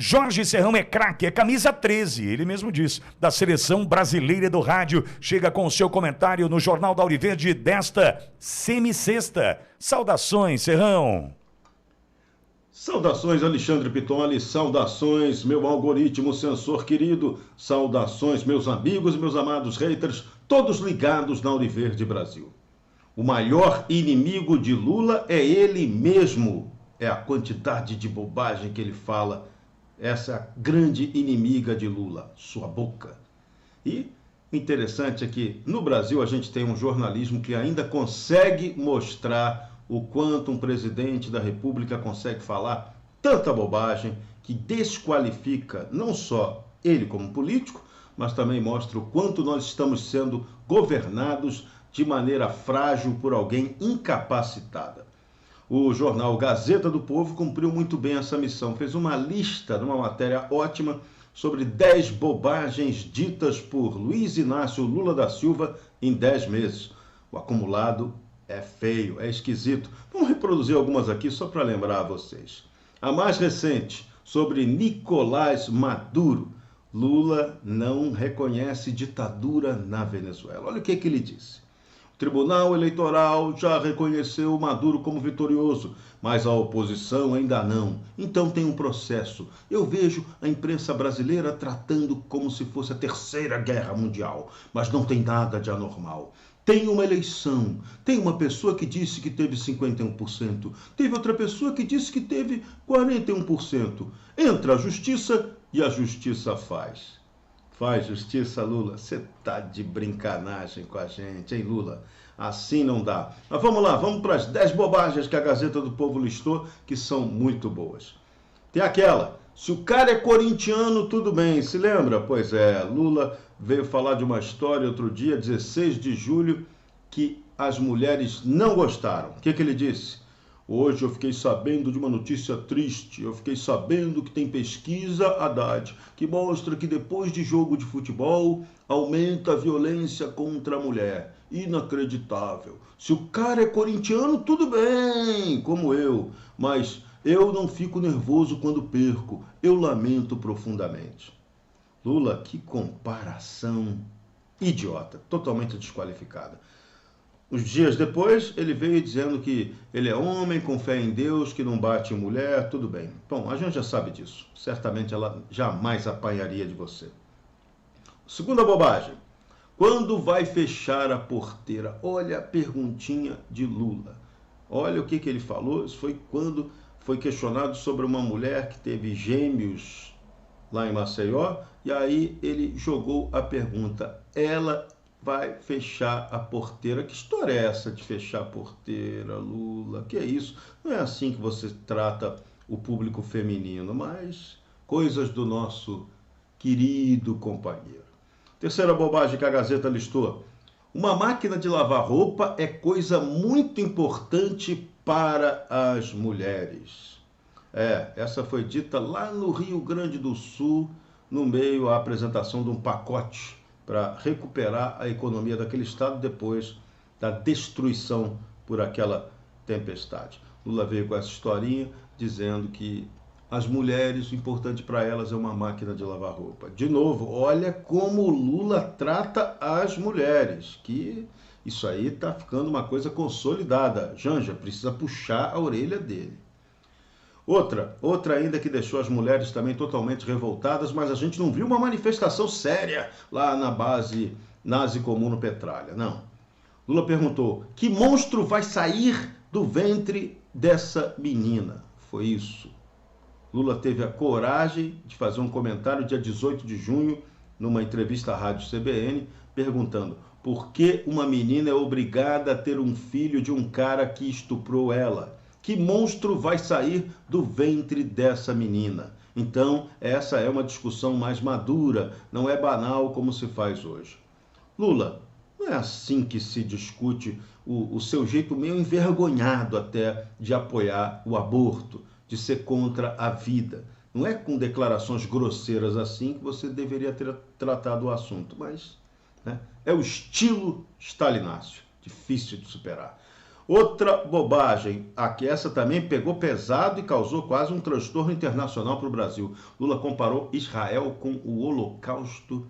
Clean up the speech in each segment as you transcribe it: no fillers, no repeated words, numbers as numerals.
Jorge Serrão é craque, é camisa 13, ele mesmo diz, da Seleção Brasileira do Rádio. Chega com o seu comentário no Jornal da Auriverde desta semi-sexta. Saudações, Serrão. Saudações, Alexandre Pitoli, saudações, meu algoritmo sensor querido, saudações, meus amigos e meus amados haters, todos ligados na Auriverde Brasil. O maior inimigo de Lula é ele mesmo, é a quantidade de bobagem que ele fala, essa é a grande inimiga de Lula, sua boca. E interessante é que no Brasil a gente tem um jornalismo que ainda consegue mostrar o quanto um presidente da República consegue falar tanta bobagem que desqualifica não só ele como político, mas também mostra o quanto nós estamos sendo governados de maneira frágil por alguém incapacitada. O jornal Gazeta do Povo cumpriu muito bem essa missão, fez uma lista numa matéria ótima sobre 10 bobagens ditas por Luiz Inácio Lula da Silva em 10 meses. O acumulado é feio, é esquisito. Vamos reproduzir algumas aqui só para lembrar a vocês. A mais recente, sobre Nicolás Maduro. Lula não reconhece ditadura na Venezuela. Olha o que ele disse. O Tribunal Eleitoral já reconheceu Maduro como vitorioso, mas a oposição ainda não. Então tem um processo. Eu vejo a imprensa brasileira tratando como se fosse a Terceira Guerra Mundial, mas não tem nada de anormal. Tem uma eleição, tem uma pessoa que disse que teve 51%, teve outra pessoa que disse que teve 41%. Entra a justiça e a justiça faz. Faz justiça, Lula? Você tá de brincanagem com a gente, hein, Lula? Assim não dá. Mas vamos lá, vamos para as 10 bobagens que a Gazeta do Povo listou, que são muito boas. Tem aquela, se o cara é corintiano, tudo bem, se lembra? Pois é, Lula veio falar de uma história outro dia, 16 de julho, que as mulheres não gostaram. O que ele disse? Hoje eu fiquei sabendo de uma notícia triste, eu fiquei sabendo que tem pesquisa, Haddad, que mostra que depois de jogo de futebol, aumenta a violência contra a mulher. Inacreditável. Se o cara é corintiano, tudo bem, como eu, mas eu não fico nervoso quando perco, eu lamento profundamente. Lula, que comparação idiota, totalmente desqualificada. Uns dias depois, ele veio dizendo que ele é homem, com fé em Deus, que não bate em mulher, tudo bem. Bom, a gente já sabe disso. Certamente ela jamais apanharia de você. Segunda bobagem. Quando vai fechar a porteira? Olha a perguntinha de Lula. Olha o que ele falou. Isso foi quando foi questionado sobre uma mulher que teve gêmeos lá em Maceió. E aí ele jogou a pergunta. Ela vai fechar a porteira. Que história é essa de fechar a porteira, Lula? Que é isso? Não é assim que você trata o público feminino, mas coisas do nosso querido companheiro. Terceira bobagem que a Gazeta listou. Uma máquina de lavar roupa é coisa muito importante para as mulheres. Essa foi dita lá no Rio Grande do Sul, no meio à apresentação de um pacote para recuperar a economia daquele estado depois da destruição por aquela tempestade. Lula veio com essa historinha dizendo que as mulheres, o importante para elas é uma máquina de lavar roupa. De novo, olha como Lula trata as mulheres, que isso aí está ficando uma coisa consolidada. Janja precisa puxar a orelha dele. Outra ainda que deixou as mulheres também totalmente revoltadas, mas a gente não viu uma manifestação séria lá na base nazi comum no Petralha, não. Lula perguntou, que monstro vai sair do ventre dessa menina? Foi isso. Lula teve a coragem de fazer um comentário dia 18 de junho, numa entrevista à Rádio CBN, perguntando por que uma menina é obrigada a ter um filho de um cara que estuprou ela? Que monstro vai sair do ventre dessa menina? Então, essa é uma discussão mais madura, não é banal como se faz hoje. Lula, não é assim que se discute o seu jeito meio envergonhado até de apoiar o aborto, de ser contra a vida. Não é com declarações grosseiras assim que você deveria ter tratado o assunto, mas é o estilo stalináceo, difícil de superar. Outra bobagem, aqui essa também pegou pesado e causou quase um transtorno internacional para o Brasil. Lula comparou Israel com o Holocausto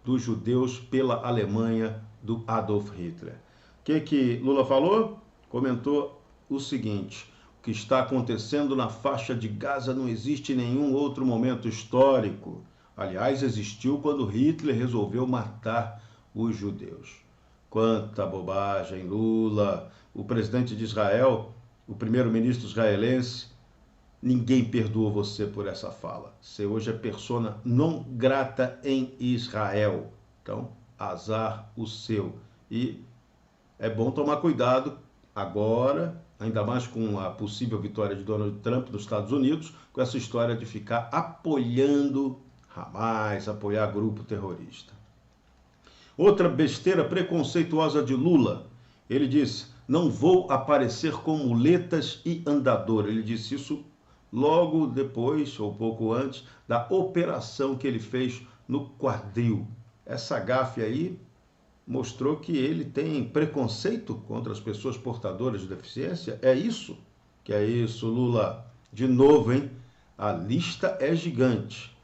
dos judeus pela Alemanha do Adolf Hitler. O que Lula falou? Comentou o seguinte: o que está acontecendo na faixa de Gaza não existe em nenhum outro momento histórico. Aliás, existiu quando Hitler resolveu matar os judeus. Quanta bobagem, Lula! O presidente de Israel, o primeiro-ministro israelense, ninguém perdoa você por essa fala. Você hoje é persona non grata em Israel. Então, azar o seu. E é bom tomar cuidado agora, ainda mais com a possível vitória de Donald Trump nos Estados Unidos, com essa história de ficar apoiando Hamas, apoiar grupo terrorista. Outra besteira preconceituosa de Lula. Ele disse: não vou aparecer com muletas e andador. Ele disse isso logo depois, ou pouco antes, da operação que ele fez no quadril. Essa gafe aí mostrou que ele tem preconceito contra as pessoas portadoras de deficiência. É isso? Que é isso, Lula? De novo, hein? A lista é gigante.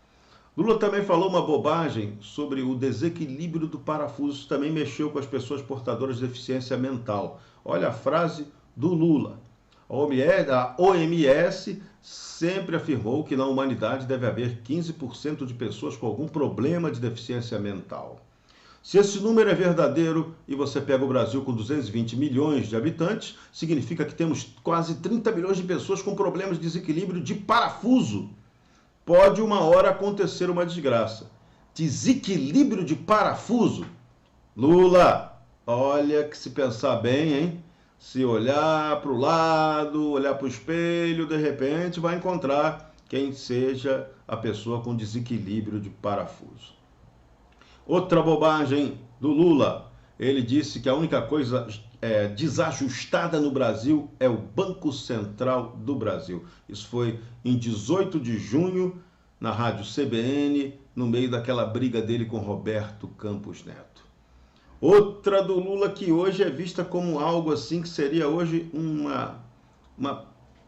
Lula também falou uma bobagem sobre o desequilíbrio do parafuso, também mexeu com as pessoas portadoras de deficiência mental. Olha a frase do Lula. A OMS sempre afirmou que na humanidade deve haver 15% de pessoas com algum problema de deficiência mental. Se esse número é verdadeiro e você pega o Brasil com 220 milhões de habitantes, significa que temos quase 30 milhões de pessoas com problemas de desequilíbrio de parafuso. Pode uma hora acontecer uma desgraça. Desequilíbrio de parafuso? Lula, olha que se pensar bem, hein? Se olhar para o lado, olhar para o espelho, de repente vai encontrar quem seja a pessoa com desequilíbrio de parafuso. Outra bobagem do Lula. Ele disse que a única coisa desajustada no Brasil é o Banco Central do Brasil. Isso foi em 18 de junho, na rádio CBN, no meio daquela briga dele com Roberto Campos Neto. Outra do Lula que hoje é vista como algo assim que seria hoje uma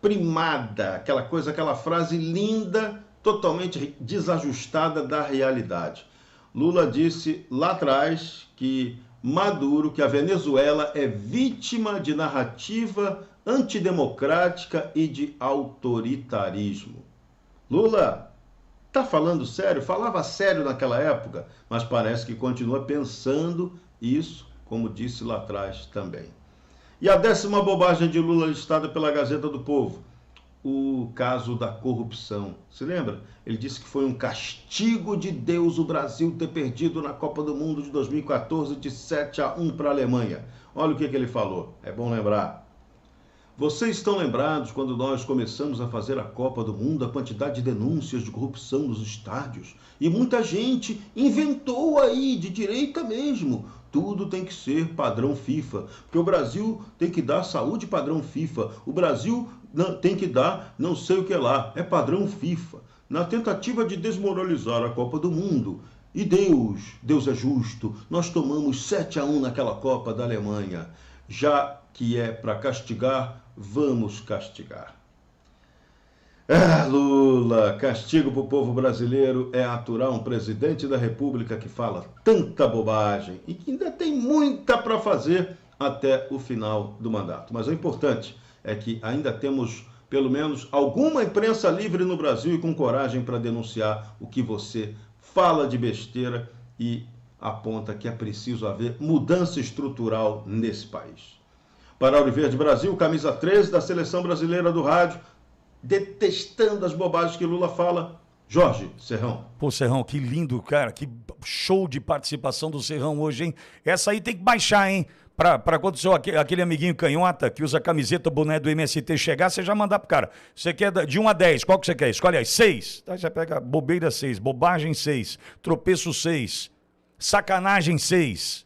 primada, aquela frase linda, totalmente desajustada da realidade. Lula disse lá atrás que a Venezuela é vítima de narrativa antidemocrática e de autoritarismo. Lula, tá falando sério? Falava sério naquela época, mas parece que continua pensando isso, como disse lá atrás também. E a 10ª bobagem de Lula listada pela Gazeta do Povo, o caso da corrupção. Se lembra? Ele disse que foi um castigo de Deus o Brasil ter perdido na Copa do Mundo de 2014 de 7-1 para a Alemanha. Olha o que ele falou, é bom lembrar. Vocês estão lembrados quando nós começamos a fazer a Copa do Mundo, a quantidade de denúncias de corrupção nos estádios? E muita gente inventou aí, de direita mesmo. Tudo tem que ser padrão FIFA, porque o Brasil tem que dar saúde padrão FIFA. O Brasil tem que dar não sei o que lá, é padrão FIFA. Na tentativa de desmoralizar a Copa do Mundo. E Deus é justo, nós tomamos 7-1 naquela Copa da Alemanha. Já que é para castigar, vamos castigar. Lula, castigo para o povo brasileiro é aturar um presidente da República que fala tanta bobagem e que ainda tem muita para fazer até o final do mandato. Mas o importante é que ainda temos, pelo menos, alguma imprensa livre no Brasil e com coragem para denunciar o que você fala de besteira e aponta que é preciso haver mudança estrutural nesse país. Para a Auriverde Brasil, camisa 13 da Seleção Brasileira do Rádio, detestando as bobagens que Lula fala, Jorge Serrão. Pô, Serrão, que lindo, cara, que show de participação do Serrão hoje, hein? Essa aí tem que baixar, hein? Pra quando aquele amiguinho canhota que usa camiseta, boné do MST chegar, você já mandar pro cara. Você quer de 1 a 10, qual que você quer? Escolhe aí, 6. Tá, você pega bobeira 6, bobagem 6, tropeço 6, sacanagem 6.